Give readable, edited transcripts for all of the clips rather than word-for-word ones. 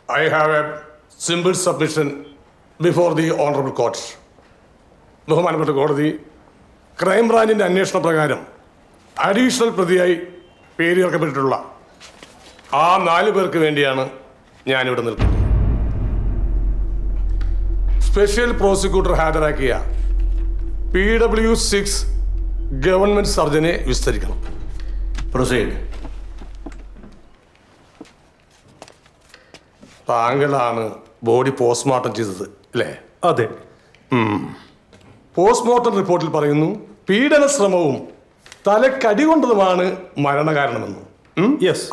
I have a simple submission before the honorable court. ബഹുമാനപ്പെട്ട കോടതി, ക്രൈംബ്രാഞ്ചിൻ്റെ അന്വേഷണ പ്രകാരം അഡീഷണൽ പ്രതിയായി പേര് ചേർക്കപ്പെട്ടിട്ടുള്ള ആ 4 പേർക്ക് വേണ്ടിയാണ് ഞാനിവിടെ നിൽക്കുന്നത്. സ്പെഷ്യൽ പ്രോസിക്യൂട്ടർ ഹാജരാക്കിയ PW6 ഗവൺമെന്റ് സർജനെ വിസ്തരിക്കണം. പ്രൊസീഡ്. താങ്കളാണ് ബോഡി പോസ്റ്റ്മോർട്ടം ചെയ്തത് അല്ലേ? അതെ. പോസ്റ്റ്മോർട്ടം റിപ്പോർട്ടിൽ പറയുന്നു പീഡന ശ്രമവും തലക്കടി കൊണ്ടതുമാണ് മരണകാരണമെന്ന്. യെസ്.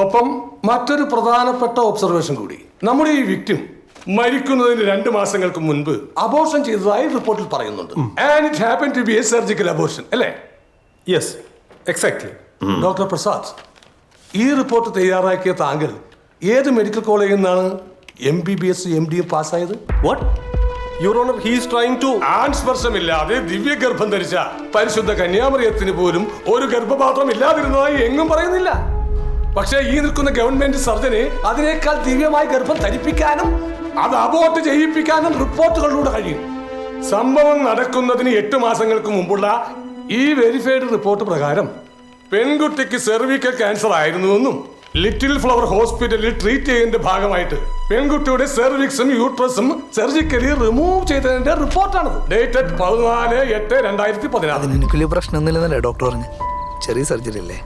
ഒപ്പം മറ്റൊരു പ്രധാനപ്പെട്ട ഒബ്സർവേഷൻ കൂടി. നമ്മുടെ ഈ വിക്ടിം മരിക്കുന്നതിന് 2 മാസങ്ങൾക്ക് മുൻപ് അബോർഷൻ ചെയ്തതായി റിപ്പോർട്ടിൽ പറയുന്നുണ്ട്. And it happen to be a surgical abortion അല്ലേ? Yes, exactly. ഡോക്ടർ പ്രസാദ്, ഈ റിപ്പോർട്ട് തയ്യാറാക്കിയ താങ്കൾ ഏത് മെഡിക്കൽ കോളേജിൽ നിന്നാണ് MBBS MD പാസ്സായത്? What your honour, he is trying to. ആൺസ്പർശമില്ലാതെ ദിവ്യഗർഭം ധരിച്ച പരിശുദ്ധ കന്യാമറിയത്തിന് പോലും ഒരു ഗർഭപാത്രം ഇല്ലാതിരുന്നതായി എങ്ങും പറയുന്നില്ല. പക്ഷേ ഈ നിൽക്കുന്ന ഗവൺമെന്റ് സർജനെ അതിനേക്കാൾ ദിവ്യമായി ഗർഭം ധരിപ്പിക്കാനും അത് അബോർട്ട് ചെയ്യിപ്പിക്കാനും റിപ്പോർട്ടുകളിലൂടെ കഴിയും. സംഭവം നടക്കുന്നതിന് 8 മാസങ്ങൾക്ക് മുമ്പുള്ള ഈ വെരിഫൈഡ് റിപ്പോർട്ട് പ്രകാരം പെൺകുട്ടിക്ക് സെർവിക്കൽ ക്യാൻസർ ആയിരുന്നുവെന്നും ലിറ്റിൽ ഫ്ലവർ ഹോസ്പിറ്റലിൽ ട്രീറ്റ് ചെയ്യുന്നതിന്റെ ഭാഗമായിട്ട് പെൺകുട്ടിയുടെ സെർവിക്സും യൂട്രസും സർജിക്കലി റിമൂവ് ചെയ്തതിന്റെ റിപ്പോർട്ടാണത്. ഡേറ്റഡ് 14/8/2016. അതിന് എനിക്ക് വലിയ പ്രശ്നമൊന്നുമില്ലെന്നല്ലേ ഡോക്ടർ പറഞ്ഞു? ചെറിയ സർജറി അല്ലേ?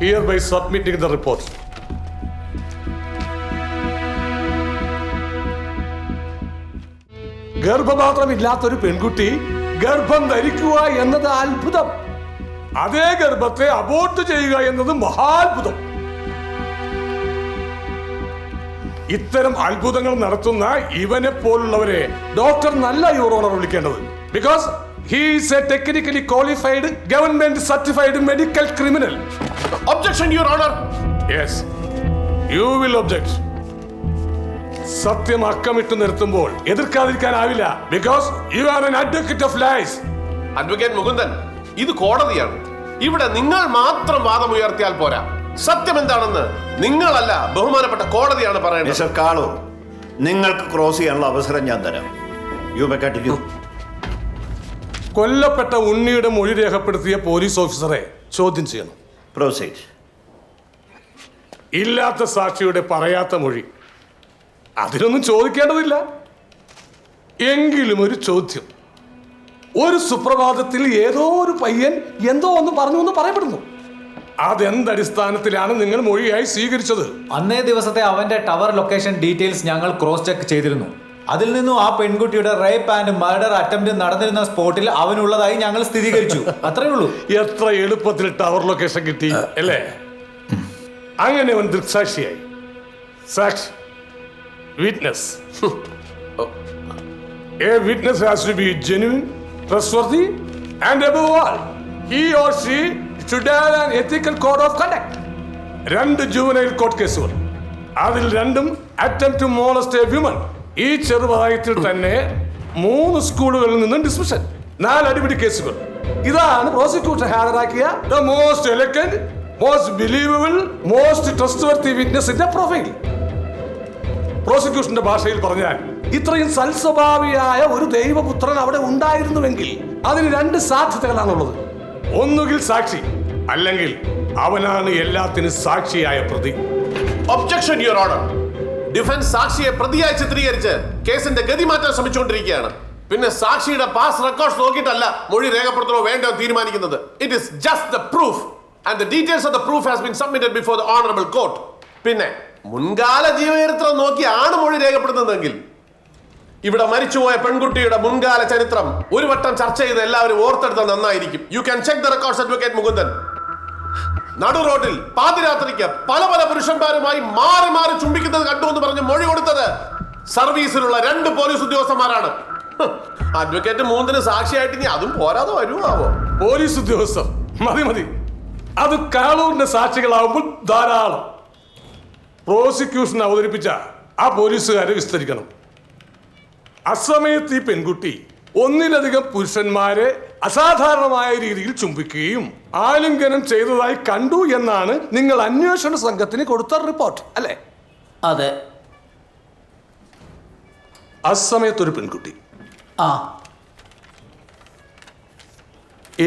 Hereby submitting the report. ഗർഭപാത്രമില്ലാത്തൊരു പെൺകുട്ടി ഗർഭം ധരിക്കുക എന്നത് അത്ഭുതം. അതേ ഗർഭത്തെ അബോർട്ട് ചെയ്യുക എന്നത് മഹാത്ഭുതം. ഇത്തരം അത്ഭുതങ്ങൾ നടത്തുന്ന ഇവനെ പോലുള്ളവരെ ഡോക്ടർ നല്ല യുവർ ഓണർ വിളിക്കേണ്ടത്. Because he is a technically qualified government certified medical criminal. Objection, Your Honor. Yes, you will object. സത്യം അക്കമിട്ട് നിർത്തുമ്പോൾ എതിർക്കാതിരിക്കാനാവില്ല. Because you are an advocate of lies. Advocate Mukundan, ഇത് കോടതിയാണ്. ഇവിടെ നിങ്ങൾ മാത്രം വാദമുയർത്തിയാൽ പോരാ. സത്യം എന്താണെന്ന് നിങ്ങളല്ല, ബഹുമാനപ്പെട്ട കോടതിയാണ് പറയേണ്ടത്. മിസ്റ്റർ കാളു, നിങ്ങൾക്ക് ക്രോസ് ചെയ്യാനുള്ള അവസരം ഞാൻ തരാം. You may continue. കൊല്ലപ്പെട്ട ഉണ്ണിയുടെ മൊഴി രേഖപ്പെടുത്തിയ പോലീസ് ഓഫീസറെ ചോദ്യം ചെയ്യണം. പ്രൊസീഡ്. ഇല്ലാത്ത സാക്ഷിയുടെ പറയാത്ത മൊഴി, അതിനൊന്നും ചോദിക്കേണ്ടതില്ല. എങ്കിലും ഒരു ചോദ്യം. ഒരു സുപ്രഭാതത്തിൽ ഏതോ ഒരു പയ്യൻ എന്തോ ഒന്ന് പറഞ്ഞു എന്ന് പറയപ്പെടുന്നു. അതെന്തടിസ്ഥാനത്തിലാണ് നിങ്ങൾ മൊഴിയായി സ്വീകരിച്ചത്? അന്നേ ദിവസത്തെ അവന്റെ ടവർ ലൊക്കേഷൻ ഡീറ്റെയിൽസ് ഞങ്ങൾ ക്രോസ് ചെക്ക് ചെയ്തിരുന്നു. അതിൽ നിന്നും ആ പെൺകുട്ടിയുടെ റേപ്പ് ആൻഡ് മർഡർ അറ്റംപ്റ്റ് നടന്നിരുന്ന സ്പോട്ടിൽ അവനുള്ളതായി ഞങ്ങൾ സ്ഥിരീകരിച്ചു. അത്രേ ഉള്ളൂ. എത്ര എളുപ്പത്തിൽ ടവർ ലൊക്കേഷൻ കിട്ടി അല്ലേ? അങ്ങനെ അവൻ ദൃക്സാക്ഷിയായി. സാക്ഷി, witness. A witness has to be genuine, trustworthy, and above all, he or she should have an ethical code of conduct. 2 juvenile court കേസുകൾ, അതിൽ 2ഉം attempt to molest a woman. ഈ ചെറുപ്രായത്തിൽ തന്നെ 3 സ്കൂളുകളിൽ നിന്നും ഡിസ്മിഷൻ, 4 അടിപിടി കേസുകൾ. ഇതാണ് പ്രോസിക്യൂട്ടർ ഹാജരാക്കിയ the most elegant, most believable, most trustworthy വിറ്റ്നസിന്റെ പ്രൊഫൈൽ. പ്രോസിക്യൂഷന്റെ ഭാഷയിൽ പറഞ്ഞാൽ ഇത്രയും സൽസ്വഭാവിയായ ഒരു ദൈവപുത്രൻ അവിടെ ഉണ്ടായിരുന്നുവെങ്കിൽ അതിന് 2 സാധ്യതകളാണുള്ളത്. ഒന്നുകിൽ സാക്ഷി, അല്ലെങ്കിൽ അവനാണ് എല്ലാത്തിനും സാക്ഷിയായ പ്രതി. Objection, your honour. ഡിഫൻസ് സാക്ഷിയെ പ്രതിയായി ചിത്രീകരിച്ച് കേസിന്റെ ഗതി മാറ്റാൻ ശ്രമിച്ചുകൊണ്ടിരിക്കുകയാണ്. പിന്നെ സാക്ഷിയുടെ പാസ് റെക്കോർഡ്സ് നോക്കിയിട്ടല്ല മൊഴി രേഖപ്പെടുത്തണോ വേണ്ടോ തീരുമാനിക്കുന്നത്. It is just the proof and the details of the proof has been submitted before the honourable court. പിന്നെ മുൻകാല ജീവചരിത്രം നോക്കിയാണ് മൊഴി രേഖപ്പെടുത്തുന്നതെങ്കിൽ ഇവിടെ മരിച്ചുപോയ പെൺകുട്ടിയുടെ മുൻകാല ചരിത്രം ഒരു വട്ടം ചർച്ച ചെയ്ത് എല്ലാവരും ഓർത്തെടുത്താൽ നന്നായിരിക്കും. You can check the records, advocate Mukundan. നടു റോഡിൽ പാതിരാത്രിക്ക് പല പുരുഷന്മാരുമായി മാറി മാറി ചുംബിക്കുന്നത് കണ്ടു എന്ന് പറഞ്ഞ് മൊഴി കൊടുത്തത് സർവീസിലുള്ള 2 പോലീസ് ഉദ്യോഗസ്ഥന്മാരാണ്. അഡ്വക്കേറ്റ് മൂന്നിന് സാക്ഷിയായിട്ട് ഇനി അതും പോരാതെ വരുമാവോ? പോലീസ് ഉദ്യോഗസ്ഥർ മതി. അത് കാളൂരിന്റെ സാക്ഷികളാവുമ്പോൾ ധാരാളം. പ്രോസിക്യൂഷൻ അവതരിപ്പിച്ച ആ പോലീസുകാരെ വിസ്തരിക്കണം. അസമയത്ത് ഈ പെൺകുട്ടി ഒന്നിലധികം പുരുഷന്മാരെ അസാധാരണമായ രീതിയിൽ ചുംബിക്കുകയും ആലിംഗനം ചെയ്തതായി കണ്ടു എന്നാണ് നിങ്ങൾ അന്വേഷണ സംഘത്തിന് കൊടുത്ത റിപ്പോർട്ട്, അല്ലേ? അതെ. അസമയത്തൊരു പെൺകുട്ടി. ആ,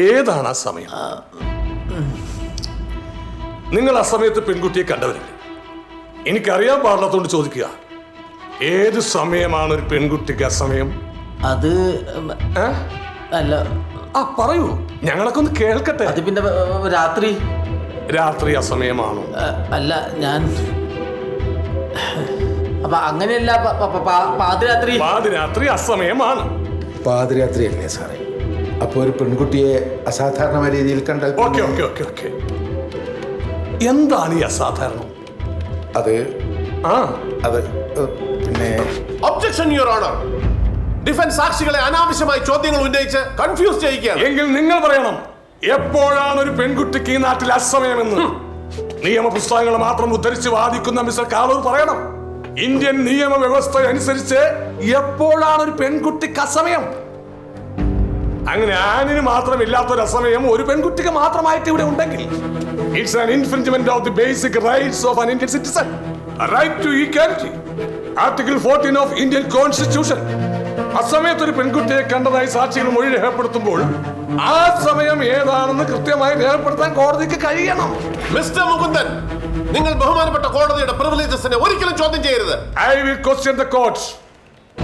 ഏതാണ് ആ സമയം? നിങ്ങൾ ആ സമയത്ത് പെൺകുട്ടിയെ കണ്ടവരില്ലേ? എനിക്കറിയാൻ പാടില്ലാത്തോണ്ട് ചോദിക്കുക. ഏത് സമയമാണ് ഒരു പെൺകുട്ടിക്ക് അസമയം? അത് ഏ? അല്ല, ആ പറയൂ, ഞങ്ങളൊക്കെ ഒന്ന് കേൾക്കട്ടെ. അത് പിന്നെ രാത്രി. രാത്രി അസമയമാണോ? അല്ല, ഞാൻ അപ്പൊ അങ്ങനെയല്ല, പാതിരാത്രി. പാതിരാത്രി അസമയമാണ്. പാതിരാത്രിയല്ലേ സാറേ? അപ്പോൾ ഒരു പെൺകുട്ടിയെ അസാധാരണമായ രീതിയിൽ കണ്ടാൽ ഓക്കെ ഓക്കെ ഓക്കെ ഓക്കെ എന്താണ് ഈ അസാധാരണം? അത് ആ അത് പിന്നെ ഒബ്ജക്ഷൻ യുവർ ഓണർ. ഡിഫൻസ് സാക്ഷികളെ അനാവശ്യമായി ചോദ്യങ്ങൾ ഉന്നയിച്ച് കൺഫ്യൂസ് ചെയ്യിക്കുകയാണ്. എങ്കിൽ നിങ്ങൾ പറയണം, എപ്പോഴാണ് ഒരു പെൺകുട്ടിക്ക് ഈ നാട്ടിൽ അസമയമെന്ന്? നിയമപുസ്തകങ്ങൾ മാത്രം ഉദ്ധരിച്ച് വാദിക്കുന്ന മിസ്റ്റർ കാളൂർ പറയണം, ഇന്ത്യൻ നിയമവ്യവസ്ഥ അനുസരിച്ച് എപ്പോഴാണ് ഒരു പെൺകുട്ടിക്ക് അസമയം? അങ്ങനെ ആണിന് മാത്രമില്ലാത്തൊരു അസമയം ഒരു പെൺകുട്ടിക്ക് മാത്രമായിട്ട് ഇവിടെ ഉണ്ടെങ്കിൽ it's an infringement of the basic rights of an Indian citizen, right to equality, article 14 of Indian constitution. അസമയത്ത് ഒരു പെൺകുട്ടിയെ കണ്ടതായി സാക്ഷികൾ മൊഴി രേഖപ്പെടുത്തുമ്പോൾ ആ സമയം ഏതാണെന്ന് കൃത്യമായി രേഖപ്പെടുത്താൻ കോടതിക്ക് കഴിയണം. മിസ്റ്റർ മുകുന്ദൻ, നിങ്ങൾ ബഹുമാനപ്പെട്ട കോടതിയുടെ പ്രിവിലേജസിനെ ഒരിക്കലും ചോദ്യം ചെയ്യരുത്. I will question the court.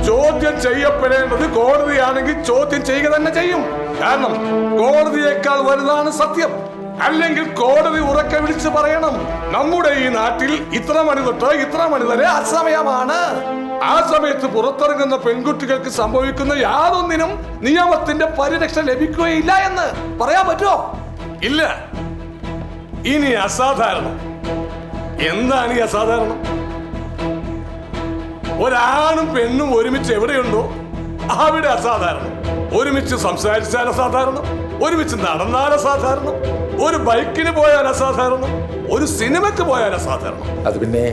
ചോദ്യം ചെയ്യപ്പെടേണ്ടത് കോടതിയാണെങ്കിൽ ചോദ്യം ചെയ്യുക തന്നെ ചെയ്യും. കാരണം കോടതിയേക്കാൾ വലുതാണ് സത്യം. അല്ലെങ്കിൽ കോടതി ഉറക്കെ വിളിച്ച് പറയണം, നമ്മുടെ ഈ നാട്ടിൽ ഇത്ര മണി തൊട്ട് ഇത്ര മണി വരെ അസമയമാണ്. ആ സമയത്ത് പുറത്തിറങ്ങുന്ന പെൺകുട്ടികൾക്ക് സംഭവിക്കുന്ന യാതൊന്നിനും നിയമത്തിന്റെ പരിരക്ഷ ലഭിക്കുകയില്ല എന്ന് പറയാൻ പറ്റുമോ? ഇല്ല. ഇനി അസാധാരണം എന്താണ്? ഈ അസാധാരണം ഒരാണും പെണ്ണും ഒരുമിച്ച് എവിടെയുണ്ടോ അവിടെ അസാധാരണം. ഒരുമിച്ച് സംസാരിച്ചാൽ അസാധാരണം, ഒരുമിച്ച് നടന്നാൽ അസാധാരണം, ഒരു ബൈക്കിന് പോയാൽ അസാധാരണം, ഒരു സിനിമയ്ക്ക് പോയാൽ അസാധാരണം. അത് പിന്നെ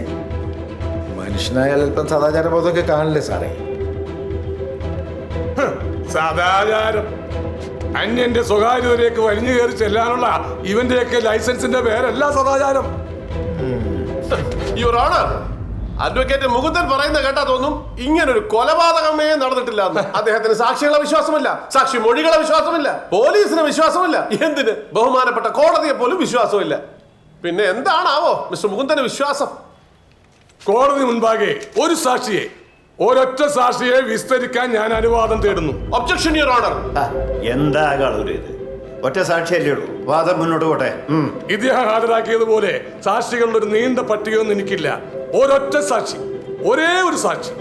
മനുഷ്യനായാൽ അല്പം സദാചാരബോധമൊക്കെ കാണില്ലേ സാറേ? സദാചാരം അന്യന്റെ സ്വകാര്യതയിലേക്ക് വലിഞ്ഞു കയറി ചെല്ലാനുള്ള ഇവന്റെയൊക്കെ ലൈസൻസിന്റെ പേരല്ല സദാചാരം. യുവർ ഓണർ, അഡ്വക്കേറ്റ് മുകുന്ദൻ പറയുന്ന കേട്ടാ തോന്നും ഇങ്ങനൊരു കൊലപാതകമേ നടന്നിട്ടില്ല എന്ന്. അദ്ദേഹത്തിന് സാക്ഷികളെ വിശ്വാസമില്ല, സാക്ഷി മൊഴികളെ വിശ്വാസമില്ല, പോലീസിന് വിശ്വാസമില്ല, എന്തിന് ബഹുമാനപ്പെട്ട കോടതിയെ പോലും വിശ്വാസമില്ല. പിന്നെ എന്താണാവോ മിസ്റ്റർ മുകുന്ദന് വിശ്വാസം? കോടതി മുൻപാകെ ഒരു സാക്ഷിയെ, ഒരൊറ്റ സാക്ഷിയെ വിസ്തരിക്കാൻ ഞാൻ അനുവാദം തേടുന്നു. Objection your honour. എന്താ കാളൂര് ഇത്? ഒറ്റ സാക്ഷിയല്ലേ ഉള്ളൂ, വാദം മുന്നോട്ട് പോട്ടെ. ഇദ്ദേഹം ഹാജരാക്കിയതുപോലെ സാക്ഷികളുടെ ഒരു നീണ്ട പട്ടികയൊന്നും എനിക്കില്ല. ഒരൊറ്റ സാക്ഷി, ഒരേ ഒരു സാക്ഷി.